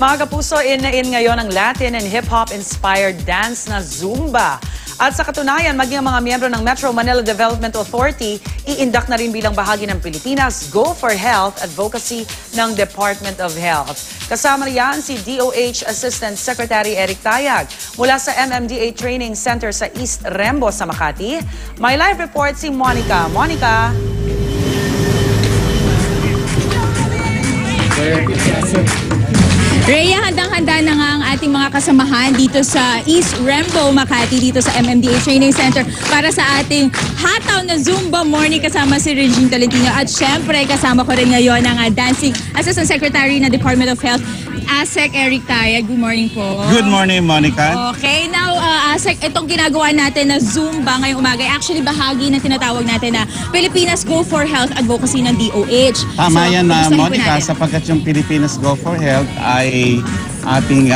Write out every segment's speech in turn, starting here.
Mga kapuso, in ngayon ang Latin and hip-hop inspired dance na Zumba. At sa katunayan, maging ang mga miyembro ng Metro Manila Development Authority, iindak na rin bilang bahagi ng Pilipinas Go for Health Advocacy ng Department of Health. Kasama riyan si DOH Assistant Secretary Eric Tayag mula sa MMDA Training Center sa East Rembo sa Makati. May live report si Monica. Monica? Rhea, handang-handa na nga ang ating mga kasamahan dito sa East Rembo, Makati, dito sa MMDA Training Center para sa ating hataw na Zumba morning kasama si Regine Tolentino. At syempre, kasama ko rin ngayon ang Dancing Assistant Secretary ng Department of Health, ASEC Eric Tayag. Good morning po. Good morning, Monica. Okay, now ASEC, itong ginagawa natin na Zumba ngayong umaga, actually bahagi ng tinatawag natin na Pilipinas Go for Health Advocacy ng DOH. Tama yan na, kumustahin po Monica, natin. sapagkat yung Pilipinas Go for Health ay ating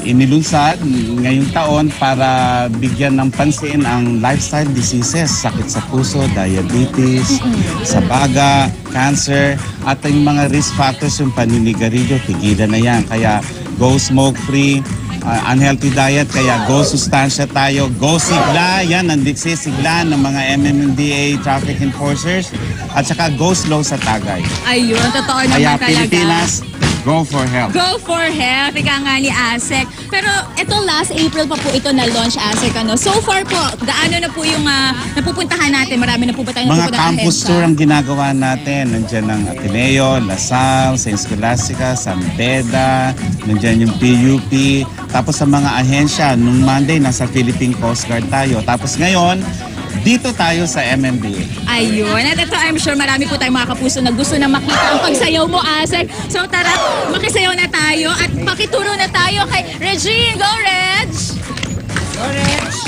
inilunsad ngayong taon para bigyan ng pansin ang lifestyle diseases, sakit sa puso, diabetes, sa baga, cancer, at yung mga risk factors, yung paninigarilyo, tigilan na yan. Kaya go smoke-free, unhealthy diet, kaya go sustansya tayo, go sigla, yan ang sigla ng mga MMDA traffic enforcers, at saka go slow sa tagay. Ayun, totoo naman Kaya talaga. Pilipinas, Go for Health. Go for Health, ika nga ni ASEC. Pero ito last April pa po ito na-launch ASEC. So far po, gaano na po yung napupuntahan natin? Marami na po ba tayong Mga campus tour ang ginagawa natin. Nandiyan ang Ateneo, Lasal, St. Scholastica, San Beda, nandiyan yung PUP. Tapos sa mga ahensya, nung Monday, nasa Philippine Coast Guard tayo. Tapos ngayon, dito tayo sa MMDA. Ayun. At ito, I'm sure marami po tayong mga kapuso na gusto na makita ang pagsayaw mo, ASEC. So tara, makisayaw na tayo at pakituro na tayo kay Regine. Go, Reg! Go, Reg!